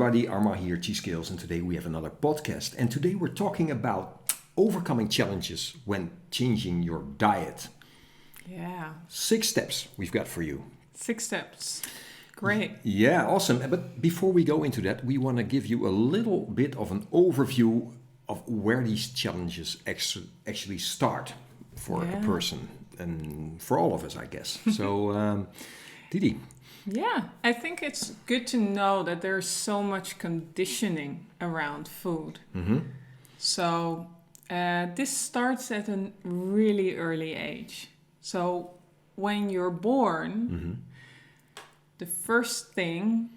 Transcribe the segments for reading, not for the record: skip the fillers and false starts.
everybody, Arma here, T-Scales, and today we have another podcast. And today we're talking about overcoming challenges when changing your diet. Yeah. 6 steps we've got for you. 6 steps. Great. Yeah, awesome. But before we go into that, we want to give you a little bit of an overview of where these challenges actually start for a person and for all of us, I guess. So, Didi. Yeah, I think it's good to know that there's so much conditioning around food. Mm-hmm. So this starts at a really early age. So when you're born, the first thing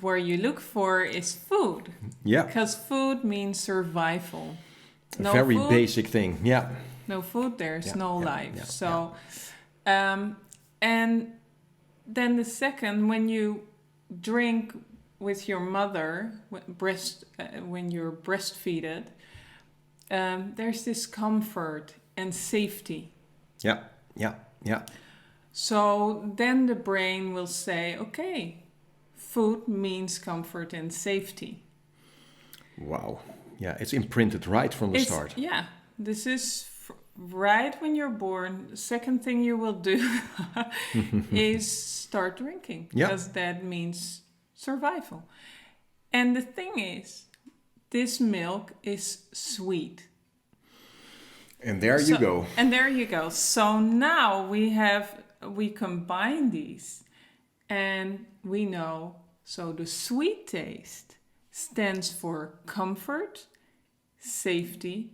where you look for is food. Yeah. Because food means survival. A very basic thing. Yeah. No food, there's no life. Yeah, so, and then the second, when you drink with your mother, when you're breastfeeded, there's this comfort and safety. Yeah. So then the brain will say, okay, food means comfort and safety. Wow. Yeah, it's imprinted right from the start. Yeah, this is right when you're born. The second thing you will do is start drinking, because that means survival. And the thing is, this milk is sweet. And there you go. And there you go. So now we combine these, and we know, so the sweet taste stands for comfort, safety,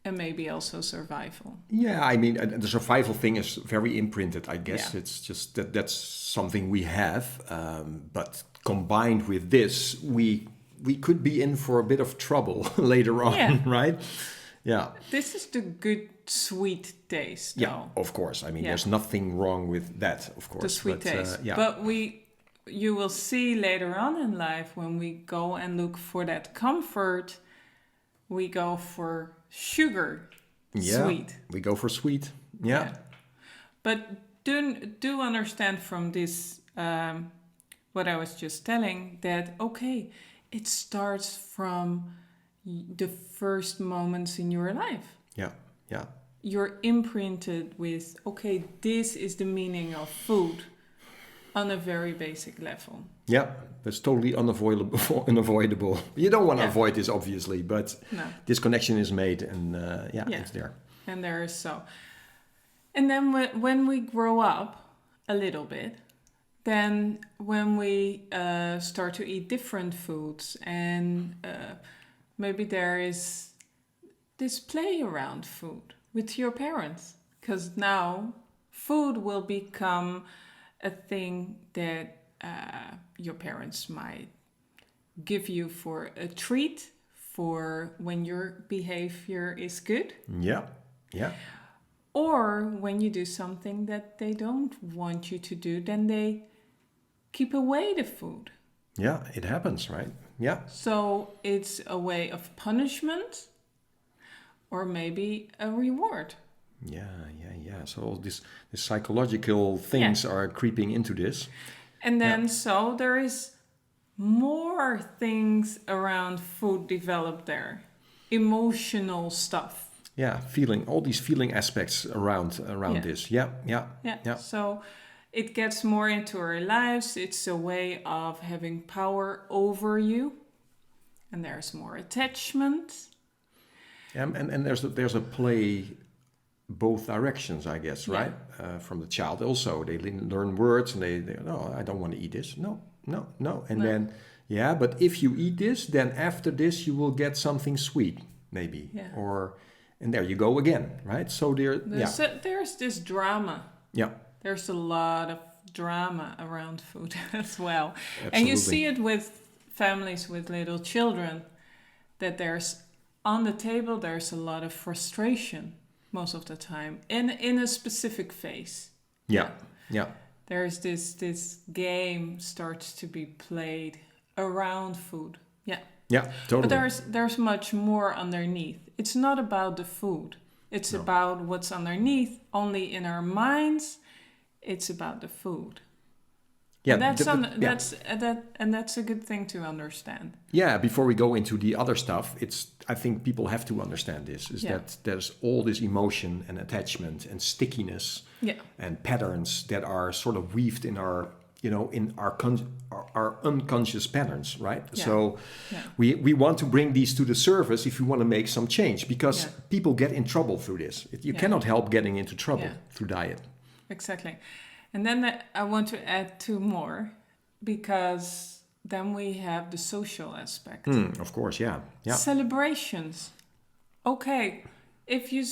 and maybe also survival. Yeah, I mean, the survival thing is very imprinted, I guess. Yeah. It's just that's something we have. But combined with this, we could be in for a bit of trouble later on, right? Yeah. This is the good sweet taste, Yeah, though. of course. I mean, there's nothing wrong with that, of course. The sweet taste. But you will see later on in life, when we go and look for that comfort, we go for sugar, sweet. We go for sweet. Yeah. But do understand from this, what I was just telling, that, okay, it starts from the first moments in your life. Yeah. You're imprinted with, okay, this is the meaning of food on a very basic level. Yeah, that's totally unavoidable. You don't want to avoid this, obviously, but this connection is made, and it's there. And there is so. And then when we grow up a little bit, then when we start to eat different foods, and maybe there is this play around food with your parents, because now food will become a thing that your parents might give you for a treat, for when your behavior is good. Yeah. Or when you do something that they don't want you to do, then they keep away the food. Yeah, it happens, right? Yeah. So it's a way of punishment, or maybe a reward. Yeah. So all these psychological things are creeping into this. And then so there is more things around food developed there. Emotional stuff. Yeah, all these feeling aspects around this. Yeah. So it gets more into our lives. It's a way of having power over you. And there's more attachment. And there's a play both directions, I guess, right? From the child also. They learn words, and they no, I don't want to eat this. No. And then, but if you eat this, then after this you will get something sweet, maybe. Yeah. And there you go again, right? So there's this drama. Yeah. There's a lot of drama around food as well. Absolutely. And you see it with families with little children, that on the table there's a lot of frustration most of the time in a specific phase. Yeah. There's this game starts to be played around food. Yeah, totally. But there's much more underneath. It's not about the food. It's about what's underneath. Only in our minds, it's about the food. Yeah, And that's yeah. that's a good thing to understand. Yeah, before we go into the other stuff, I think people have to understand this, is Yeah. that there's all this emotion and attachment and stickiness Yeah. and patterns that are sort of weaved in our, in our unconscious patterns, right? Yeah. So Yeah. we want to bring these to the surface if we want to make some change, because Yeah. people get in trouble through this. You Yeah. cannot help getting into trouble Yeah. through diet. Exactly. And then I want to add two more, because then we have the social aspect. Of course, yeah. Yeah. Celebrations. Okay, if you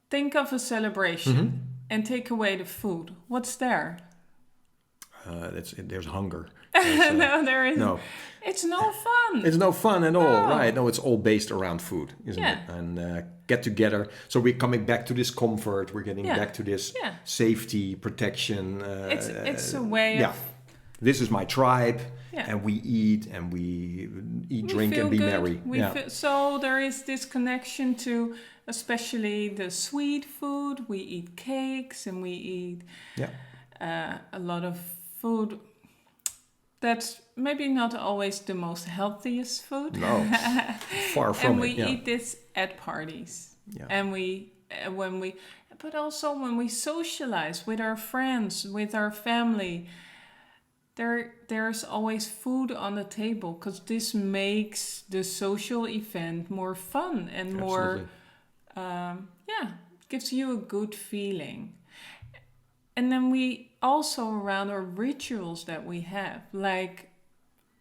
think of a celebration and take away the food, what's there? There's hunger. There's, No, there isn't. no. It's no fun. It's no fun at all, No. right? No, it's all based around food, isn't Yeah. it? And get together. So we're coming back to this comfort. We're getting Yeah. back to this Yeah. safety, protection. It's a way yeah. of... This is my tribe, Yeah. and we eat and we eat, We drink, feel and be good. merry. We Yeah. feel, so there is this connection to especially the sweet food. We eat cakes and we eat Yeah. a lot of food that's maybe not always the most healthiest food. No, far from And we it. Yeah. eat this at parties. Yeah. And but also when we socialize with our friends, with our family, there's always food on the table, because this makes the social event more fun and more, Absolutely. gives you a good feeling. And then we also, around our rituals that we have, like,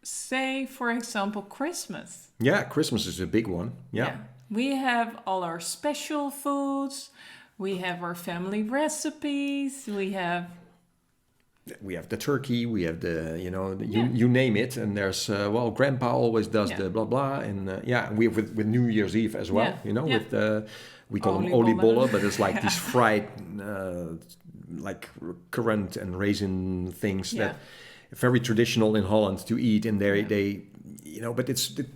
say, for example, Christmas. Yeah, Christmas is a big one. Yeah. We have all our special foods. We have our family recipes. We have the turkey, we have you name it, and there's grandpa always does the blah blah, and we have with New Year's Eve as well, with we call them oliebollen, but it's like these fried like currant and raisin things that very traditional in Holland to eat, and they but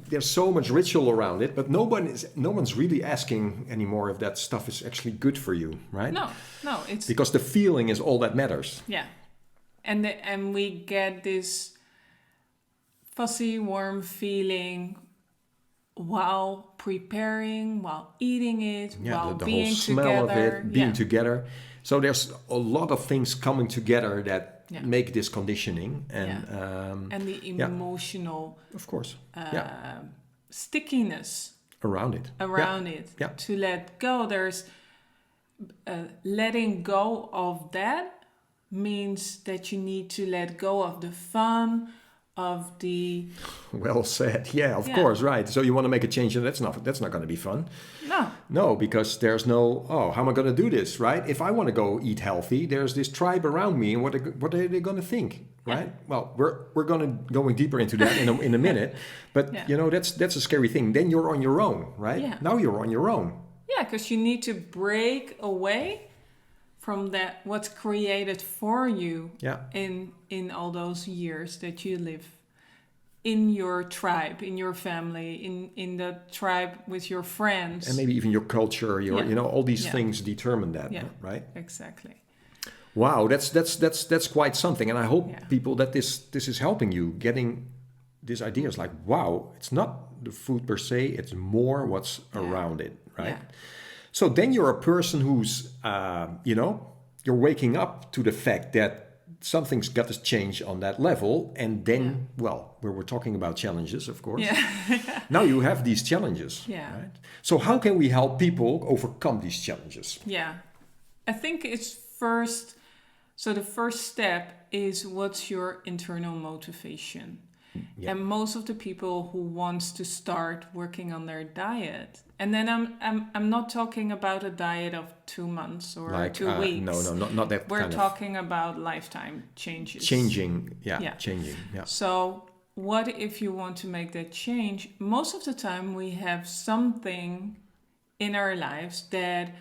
there's so much ritual around it, but no one's really asking anymore if that stuff is actually good for you, right? No, it's because the feeling is all that matters. Yeah. And we get this fuzzy, warm feeling while preparing, while eating it, while the being whole smell together. of it, being together. So there's a lot of things coming together that make this conditioning, and the emotional, of course, stickiness around it. To let go. There's letting go of that means that you need to let go of the fun, of the... Well said. Yeah, of course, right. So you want to make a change, and that's not going to be fun. No, because there's no, how am I going to do this, right? If I want to go eat healthy, there's this tribe around me, and what are they going to think, right? Well, we're going deeper into that in a minute, but that's a scary thing. Then you're on your own, right? Yeah. Now you're on your own. Yeah, because you need to break away from that, what's created for you in all those years that you live in your tribe, in your family, in the tribe with your friends. And maybe even your culture, all these things determine that, right? Exactly. Wow, that's quite something. And I hope people that this is helping you getting these ideas, like, wow, it's not the food per se, it's more what's around it, right? Yeah. So then you're a person who's, you're waking up to the fact that something's got to change on that level. And then, we're talking about challenges, of course. Yeah. Now you have these challenges. Yeah. Right? So how can we help people overcome these challenges? Yeah. I think it's the first step is, what's your internal motivation? Yeah. And most of the people who wants to start working on their diet, and then I'm not talking about a diet of 2 months or like, 2 weeks. No, not that. We're talking about lifetime changes. Changing. So what if you want to make that change? Most of the time we have something in our lives that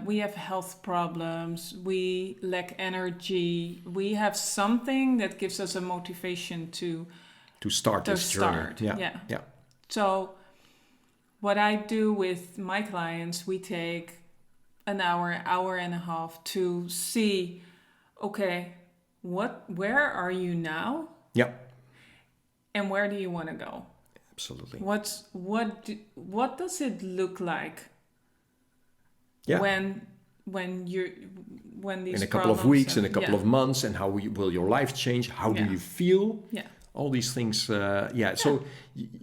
we have health problems, we lack energy, we have something that gives us a motivation to start this journey. Yeah. So what I do with my clients, we take an hour and a half to see, okay, where are you now, Yeah, and where do you want to go? absolutely. What does it look like Yeah. when these In a couple of problems weeks, in a couple yeah. of months, and how will your life change? How do Yeah. you feel? Yeah. All these things. So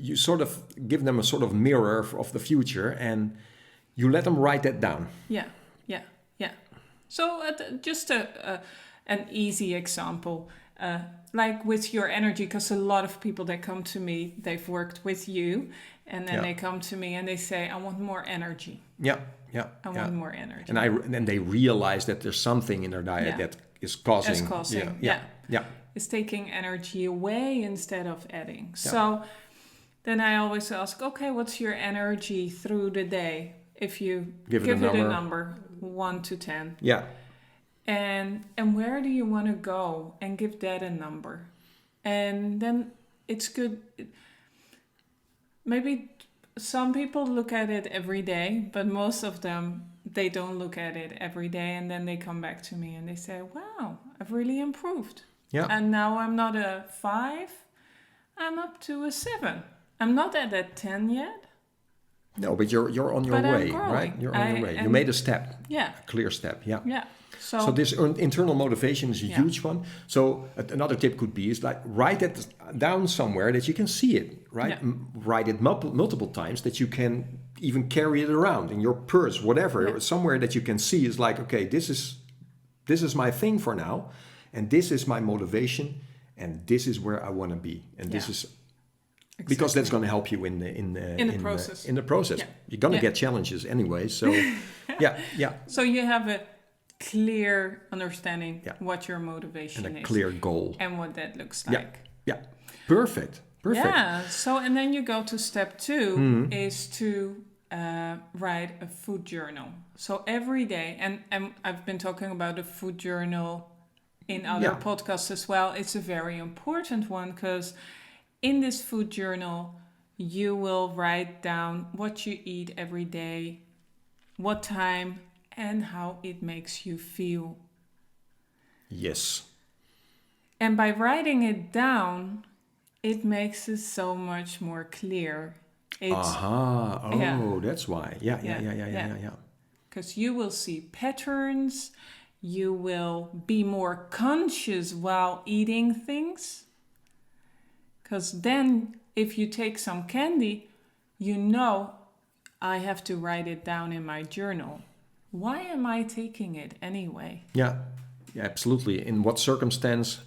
you sort of give them a sort of mirror of the future, and you let them write that down. Yeah, yeah, yeah. So just an easy example, like with your energy, because a lot of people that come to me, they've worked with you, and then they come to me and they say, I want more energy. Yeah, yeah. I want more energy. And they realize that there's something in their diet that is causing. It's taking energy away instead of adding. Yeah. So then I always ask, okay, what's your energy through the day? If you give it a number, 1 to 10. Yeah. And where do you want to go? And give that a number. And then it's good. Maybe some people look at it every day, but most of them, they don't look at it every day. And then they come back to me and they say, wow, I've really improved. Yeah. And now I'm not a 5, I'm up to a 7. I'm not at that 10 yet. No, but you're on your way, right? You're on your way. You made a step. Yeah. A clear step, yeah. Yeah. So this internal motivation is a huge one. So another tip could be is like write it down somewhere that you can see it, right? Yeah. Write it multiple times that you can even carry it around in your purse, whatever, somewhere that you can see is like, okay, this is my thing for now, and this is my motivation, and this is where I want to be, and this is because that's going to help you in the process. In the process, you're going to get challenges anyway. So, yeah. So you have a clear understanding what your motivation and is, a clear goal, and what that looks like. Yeah. Perfect. Yeah. So and then you go to step 2 is to write a food journal. So every day, and I've been talking about a food journal in other podcasts as well. It's a very important one because in this food journal, you will write down what you eat every day, what time, and how it makes you feel. Yes. And by writing it down, it makes it so much more clear. That's why. Yeah. Because you will see patterns, you will be more conscious while eating things. Because then if you take some candy, you know, I have to write it down in my journal. Why am I taking it anyway? Yeah, absolutely. In what circumstance?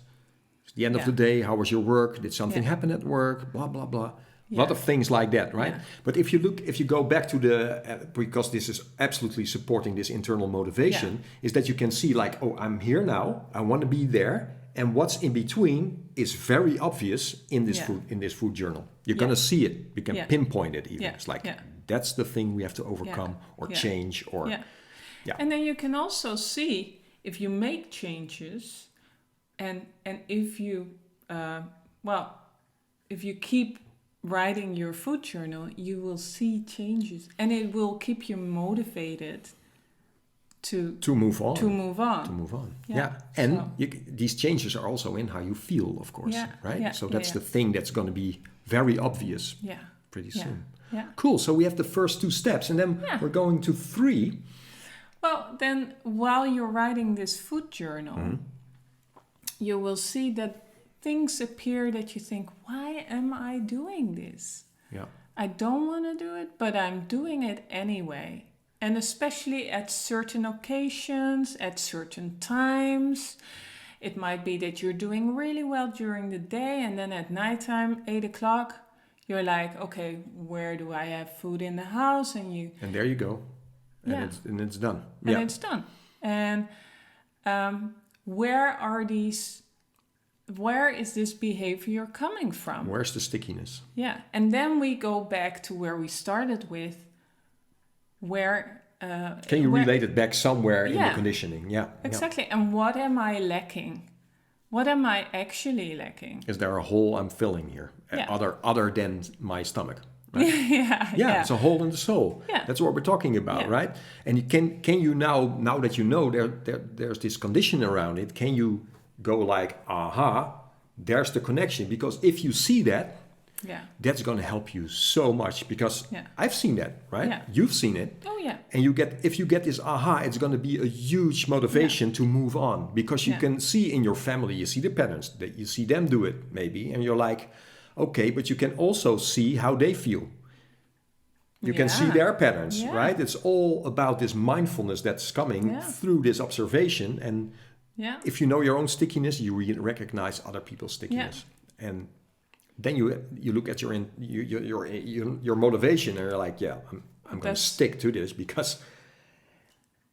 It's the end of the day. How was your work? Did something happen at work? Blah, blah, blah. A lot of things like that, right? Yeah. But if you go back to because this is absolutely supporting this internal motivation, is that you can see like, oh, I'm here now. I want to be there. And what's in between is very obvious in this food journal. You're going to see it. You can pinpoint it even. It's like, that's the thing we have to overcome or change or... Yeah. And then you can also see if you make changes and if you, if you keep writing your food journal, you will see changes and it will keep you motivated to move on. Yeah. And these changes are also in how you feel, of course, right? Yeah. So that's the thing that's going to be very obvious pretty soon. Yeah. Cool. So we have the first 2 steps and then we're going to 3. Well, then while you're writing this food journal, you will see that things appear that you think, why am I doing this? Yeah. I don't want to do it, but I'm doing it anyway. And especially at certain occasions, at certain times. It might be that you're doing really well during the day and then at nighttime, 8 o'clock, you're like, okay, where do I have food in the house? And there you go. And it's done. And it's done. And where is this behavior coming from? Where's the stickiness? Yeah. And then we go back to where we started with, can you relate it back somewhere in the conditioning? Yeah. Exactly. Yeah. And what am I lacking? What am I actually lacking? Is there a hole I'm filling here? Other than my stomach? Right? It's a hole in the soul. Yeah. That's what we're talking about, right? And can you now that you know there's this condition around it, can you go like, aha, there's the connection. Because if you see that, Yeah. that's going to help you so much. Because Yeah. I've seen that, right? Yeah. You've seen it. Oh yeah. And if you get this aha, it's going to be a huge motivation to move on, because you Yeah. can see in your family, you see the patterns, that you see them do it maybe, and you're like, okay, but you can also see how they feel. You can see Yeah. their patterns, Yeah. right? It's all about this mindfulness that's coming Yeah. through this observation. And Yeah. if you know your own stickiness, you recognize other people's stickiness, and then you look at your motivation, and you're like, yeah, I'm going to stick to this because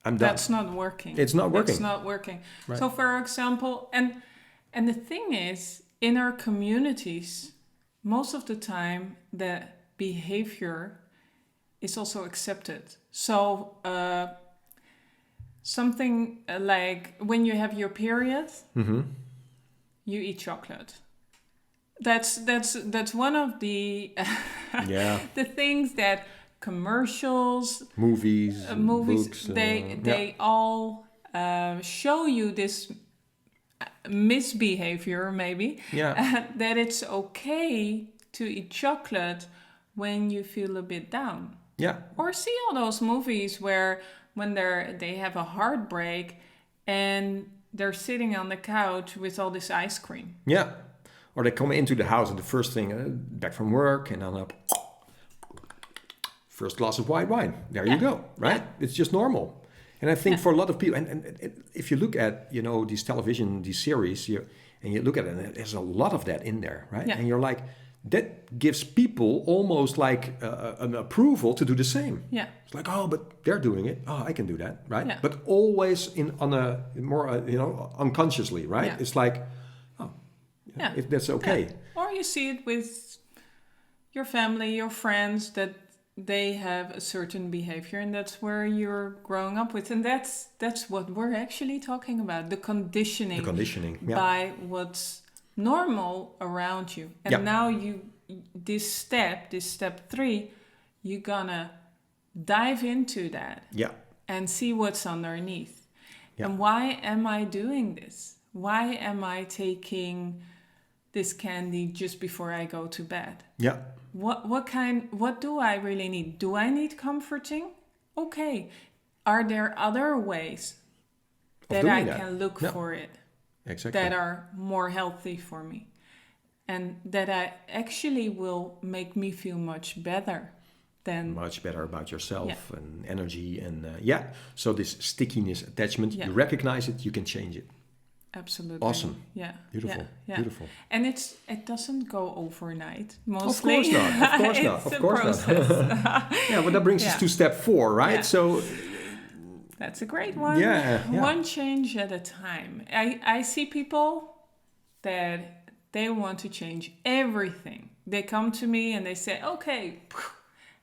I'm done. That's not working. It's not working. It's not working. Right. So, for example, and the thing is, in our communities, most of the time, the behavior is also accepted. So, something like when you have your period, you eat chocolate. That's one of the Yeah. the things that commercials, Movies, books, they all show you this misbehavior, maybe, Yeah. that it's okay to eat chocolate when you feel a bit down. Yeah. Or see all those movies where when they have a heartbreak and they're sitting on the couch with all this ice cream. Yeah. Or they come into the house and the first thing, back from work, and then first glass of white wine. There you go, right? Yeah. It's just normal. And I think for a lot of people, and if you look at, these television, these series, and you look at it, and there's a lot of that in there, right? Yeah. And you're like, that gives people almost like an approval to do the same. Yeah. It's like, oh, but they're doing it. Oh, I can do that, right? Yeah. But always on a more, unconsciously, right? Yeah. It's like, Yeah. if that's okay. Yeah. Or you see it with your family, your friends, that they have a certain behavior, and that's where you're growing up with. And that's what we're actually talking about, the conditioning. The conditioning, yeah. By what's normal around you. And now this step 3, you're gonna dive into that. Yeah. And see what's underneath. Yeah. And why am I doing this? Why am I taking this candy just before I go to bed? Yeah. What do I really need? Do I need comforting? Okay. Are there other ways that I can look for it? Exactly. That are more healthy for me, and that I actually will make me feel much better about yourself and energy, and so this stickiness, attachment, you recognize it, you can change it. Absolutely. Awesome. Yeah. Beautiful. Yeah. Beautiful. And it doesn't go overnight. Mostly. Of course not. Of course not. It's Of a course process. not. Yeah, but that brings us to step 4, right? Yeah. So that's a great one. Yeah. One change at a time. I see people that they want to change everything. They come to me and they say, okay,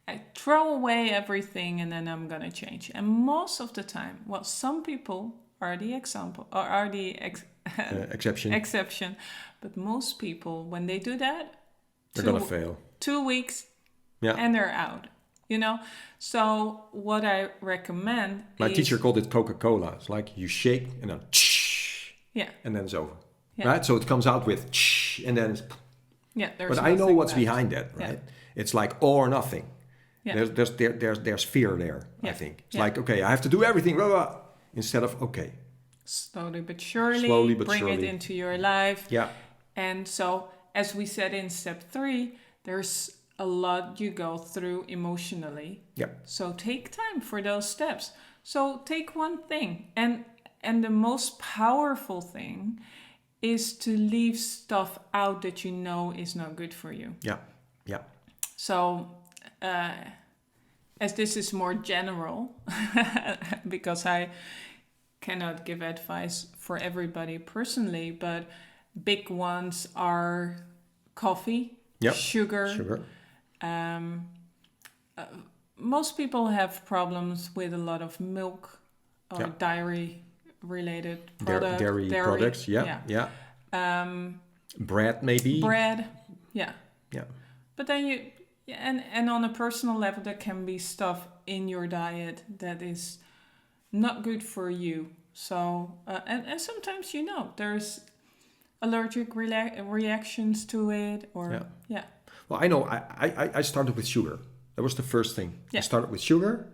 I throw away everything and then I'm going to change. And most of the time, well, some people are the example, or are the exception. But most people, when they do that, they're going to fail. 2 weeks and they're out. So what I recommend My teacher called it Coca-Cola. It's like you shake and then and then it's over. Yeah. Right? So it comes out with and then it's there's but I know what's left. behind that, right? It's like all or nothing. Yeah. There's fear there, I think. It's like, okay, I have to do everything, blah, blah, instead of, okay. Slowly but surely, bring it into your life. Yeah. And so, as we said in step 3, there's a lot you go through emotionally. Yeah. So take time for those steps. So take one thing. And the most powerful thing is to leave stuff out that you know is not good for you. Yeah. Yeah. So, as this is more general, because I cannot give advice for everybody personally, but big ones are coffee, sugar. Most people have problems with a lot of milk or dairy-related products. Dairy products, yeah. Bread, maybe. Bread, yeah. Yeah. But then and on a personal level, there can be stuff in your diet that is not good for you. So, and sometimes, there's allergic reactions to it, or yeah. Well, I know I started with sugar. That was the first thing. I started with sugar,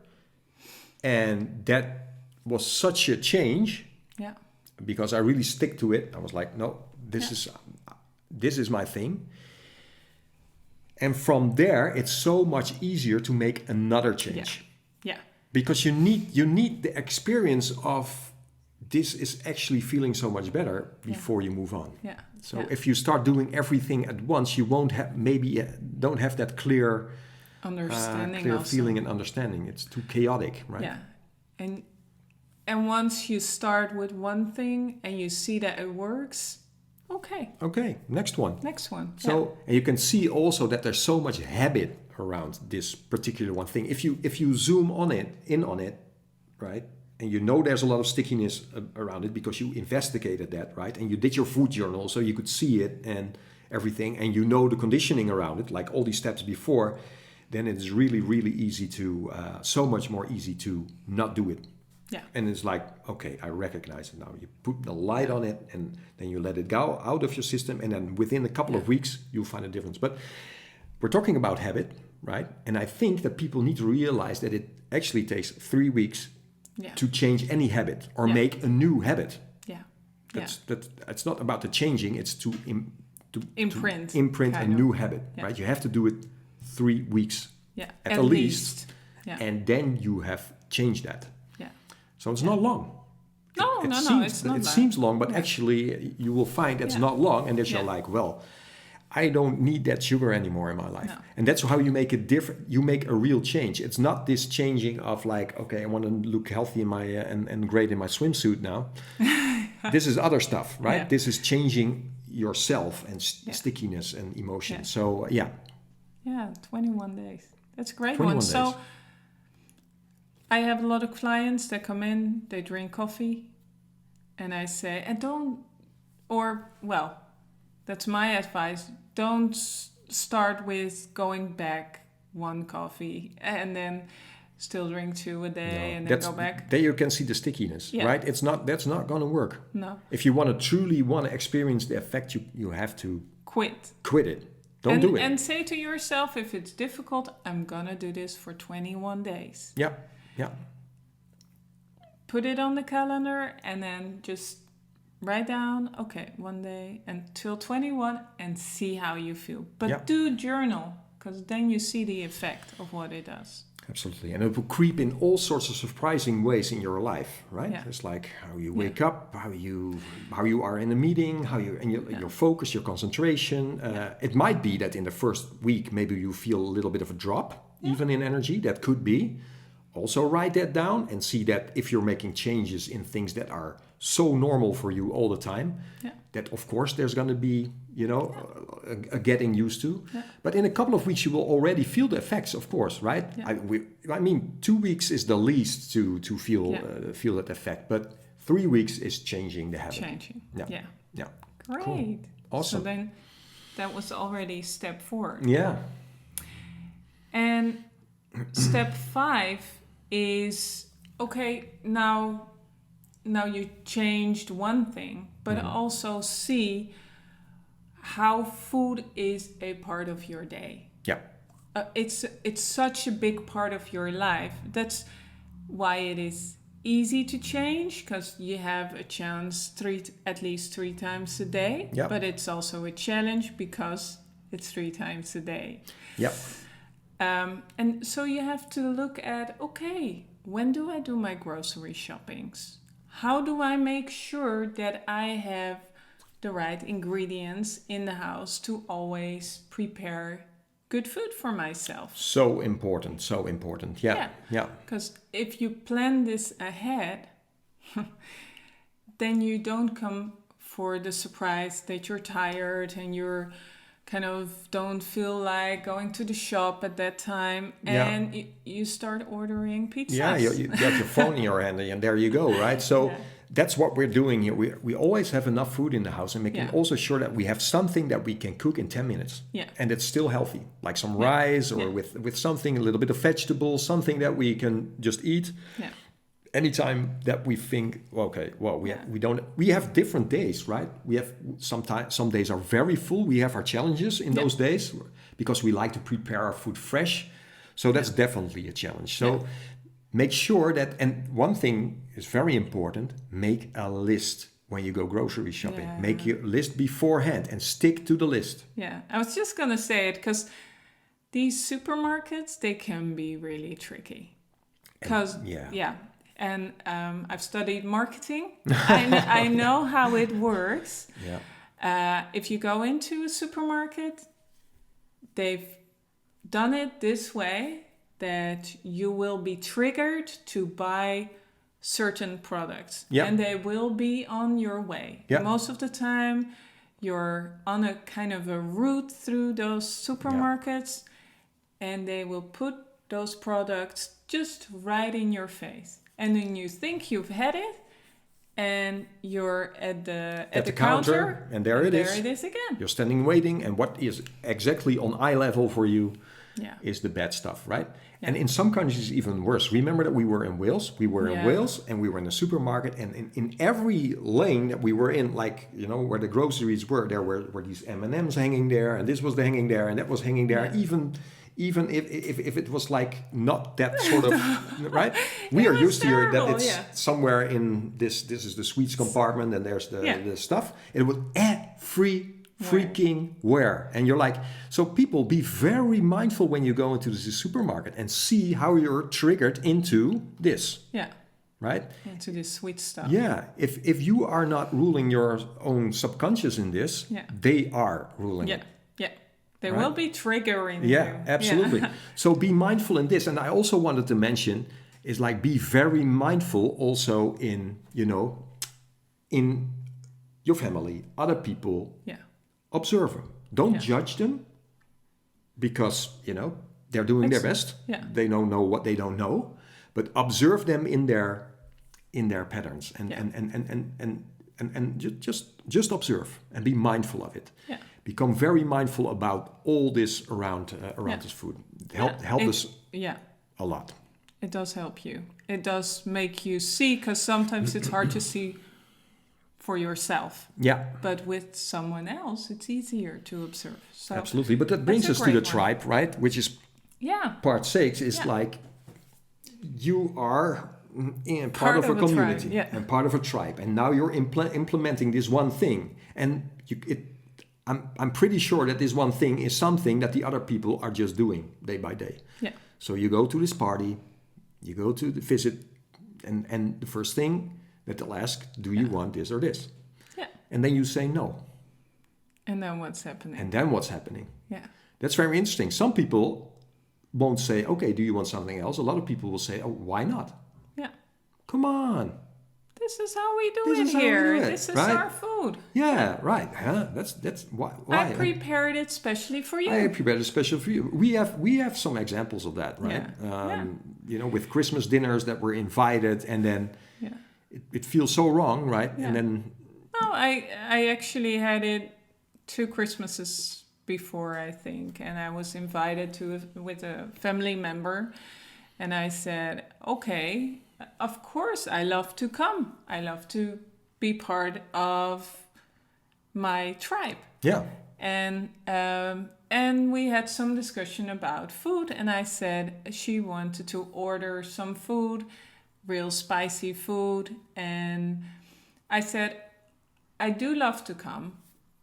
and that was such a change. Yeah. Because I really stick to it. I was like, no, this is my thing. And from there, it's so much easier to make another change. Yeah. Because you need the experience of this is actually feeling so much better before you move on. Yeah. So if you start doing everything at once, you won't have don't have that clear understanding, clear feeling and understanding. It's too chaotic, right? Yeah, and once you start with one thing and you see that it works, okay, next one. So and you can see also that there's so much habit around this particular one thing. If you zoom in on it, right, and you know there's a lot of stickiness around it because you investigated that, right, and you did your food journal so you could see it and everything, and you know the conditioning around it, like all these steps before, then it's really, really easy to, so much more easy to not do it. Yeah. And it's like, okay, I recognize it now. You put the light on it and then you let it go out of your system, and then within a couple of weeks, you'll find a difference. But we're talking about habit, right? And I think that people need to realize that it actually takes 3 weeks to change any habit or make a new habit. Yeah. It's not about the changing, it's to imprint a new habit, right? You have to do it 3 weeks at least. Yeah. And then you have changed that. Yeah. So it's not long. No, it's not long. It seems long, but actually you will find it's not long, and then you're like, well, I don't need that sugar anymore in my life. No. And that's how you make it different. You make a real change. It's not this changing of like, okay, I want to look healthy in my and great in my swimsuit now. This is other stuff, right? Yeah. This is changing yourself and stickiness and emotion. Yeah. So, yeah. Yeah, 21 days. That's a great one. Days. So I have a lot of clients that come in, they drink coffee, and I say, that's my advice. Don't start with going back one coffee and then still drink 2 a day and then go back. There you can see the stickiness, right? That's not going to work. No. If you truly want to experience the effect, you have to quit it. Don't do it. And say to yourself, if it's difficult, I'm going to do this for 21 days. Yeah, yeah. Put it on the calendar and then just write down, okay, 1 day until 21 and see how you feel. But do journal, because then you see the effect of what it does. Absolutely. And it will creep in all sorts of surprising ways in your life, right? Yeah. It's like how you wake up, how you are in a meeting, your focus, your concentration. It might be that in the first week, maybe you feel a little bit of a drop, even in energy. That could be. Also write that down and see that if you're making changes in things that are so normal for you all the time, that of course there's going to be, a getting used to. Yeah. But in a couple of weeks, you will already feel the effects, of course, right? Yeah. I mean, 2 weeks is the least to feel that effect, but 3 weeks is changing the habit. Yeah. Great. Cool. Awesome. So then that was already step 4. Yeah. And step 5 is, okay, now you changed one thing, but also see how food is a part of your day. Yeah. It's such a big part of your life. That's why it is easy to change, because you have a chance at least 3 times a day. Yeah. But it's also a challenge because it's 3 times a day. Yeah. And so you have to look at, okay, when do I do my grocery shoppings? How do I make sure that I have the right ingredients in the house to always prepare good food for myself? So important. Yeah. Because if you plan this ahead, then you don't come for the surprise that you're tired and you're kind of don't feel like going to the shop at that time, and you start ordering pizzas. Yeah, you got your phone in your hand and there you go, right? So that's what we're doing here. We always have enough food in the house and making also sure that we have something that we can cook in 10 minutes. Yeah. And it's still healthy, like some rice or with something, a little bit of vegetables, something that we can just eat. Yeah. anytime that we think, okay, well, we have different days, right? We have some days are very full. We have our challenges in those days because we like to prepare our food fresh. So that's definitely a challenge. So make sure that, and one thing is very important, make a list when you go grocery shopping. Yeah. Make your list beforehand and stick to the list. Yeah, I was just going to say it because these supermarkets, they can be really tricky. Because, and I've studied marketing. I know how it works. Yeah. If you go into a supermarket, they've done it this way that you will be triggered to buy certain products. Yeah. And they will be on your way. Yeah. Most of the time, you're on a kind of a route through those supermarkets, and they will put those products just right in your face. And then you think you've had it, and you're at the counter, and there it is. There it is again. You're standing waiting, and what is exactly on eye level for you is the bad stuff, right? Yeah. And in some countries, even worse. Remember that we were in Wales. We were in Wales, and we were in a supermarket, and in every lane that we were in, like, you know, where the groceries were, there were these M&Ms hanging there, and this was hanging there, and that was hanging there. Even if it was like not that sort of right, we are used to hear that it's somewhere in this is the sweets compartment, and there's the stuff. It was every freaking where, and you're like, so people, be very mindful when you go into the supermarket and see how you're triggered into this. Yeah. Right? Into this sweet stuff. Yeah. If you are not ruling your own subconscious in this, they are ruling it. Yeah. They will be triggering you. Yeah, absolutely. So be mindful in this. And I also wanted to mention is like be very mindful also in, you know, in your family, other people. Yeah. Observe them. Don't judge them because, you know, they're doing their best. Yeah. They don't know what they don't know. But observe them in their patterns and just observe and be mindful of it. Yeah. Become very mindful about all this around this food. Help us a lot. It does help you. It does make you see, because sometimes it's hard to see for yourself. Yeah. But with someone else, it's easier to observe. So absolutely. But that brings us to the tribe, right? Which is part 6 is like you are part of a community and part of a tribe. And now you're implementing this one thing. And I'm pretty sure that this one thing is something that the other people are just doing day by day. Yeah. So you go to this party, you go to the visit, and the first thing that they'll ask, do you want this or this? Yeah. And then you say no. And then what's happening? Yeah. That's very interesting. Some people won't say, okay, do you want something else? A lot of people will say, oh, why not? Yeah. Come on. This is how we do it here. This is our food. Yeah, right. Huh? That's why. I prepared it specially for you. I prepared it specially for you. We have some examples of that, right? You know, with Christmas dinners that were invited, and then it feels so wrong, right? Yeah. And then I actually had it 2 Christmases before, I think, and I was invited with a family member, and I said, okay. Of course, I love to come. I love to be part of my tribe. Yeah. And we had some discussion about food, and I said she wanted to order some food, real spicy food, and I said I do love to come,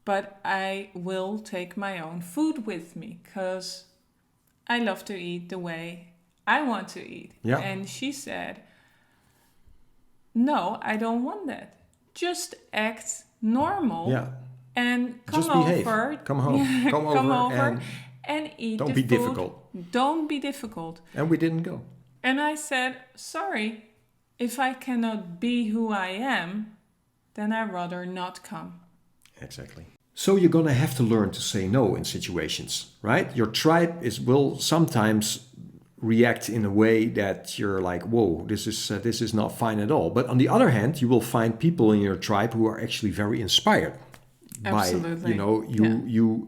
but I will take my own food with me because I love to eat the way I want to eat. Yeah. And she said, no, I don't want that. Just act normal. Yeah. And come over. Come home. Come over and eat the food. Don't be difficult. Don't be difficult. And we didn't go. And I said, sorry, if I cannot be who I am, then I'd rather not come. Exactly. So you're going to have to learn to say no in situations, right? Your tribe will sometimes react in a way that you're like, whoa, this is not fine at all. But on the other hand, you will find people in your tribe who are actually very inspired by, you know,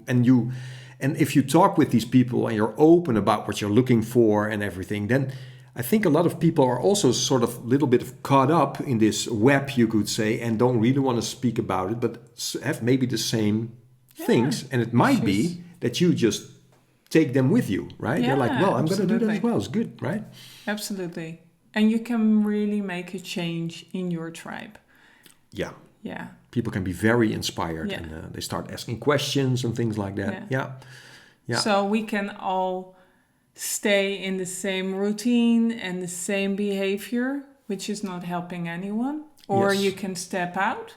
and if you talk with these people and you're open about what you're looking for and everything, then I think a lot of people are also sort of a little bit caught up in this web, you could say, and don't really want to speak about it, but have maybe the same things. And it might be that you just take them with you, right? Yeah, You're like, well, I'm going to do that absolutely. as well. It's good, right? Absolutely. And you can really make a change in your tribe. Yeah. Yeah. People can be very inspired Yeah. and they start asking questions and things like that. Yeah. Yeah. So we can all stay in the same routine and the same behavior, which is not helping anyone. Or Yes. you can step out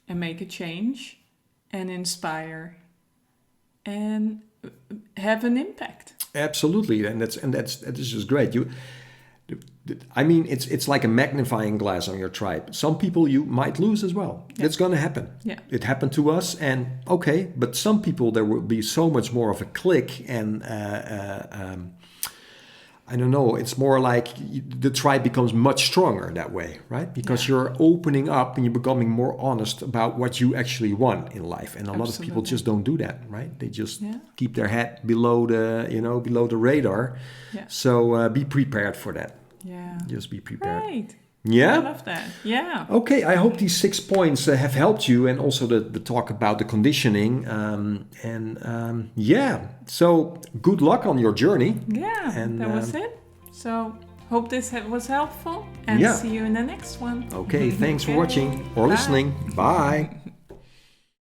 and make a change and inspire and have an impact. Absolutely, and that is just great. I mean, it's like a magnifying glass on your tribe. Some people you might lose as well. Yeah. It's going to happen. Yeah. It happened to us, and okay, but some people there will be so much more of a click, and I don't know. It's more like the tribe becomes much stronger that way, right? Because you're opening up and you're becoming more honest about what you actually want in life. And a lot of people just don't do that, right? They just keep their head below the radar. Yeah. So be prepared for that. Yeah. Just be prepared. Right. Yeah. I love that. Yeah. Okay, I hope these 6 points have helped you, and also the talk about the conditioning. So good luck on your journey. Yeah, And, that was it. So hope this was helpful, and see you in the next one. Okay, thanks for Okay. watching or Bye. listening. Bye.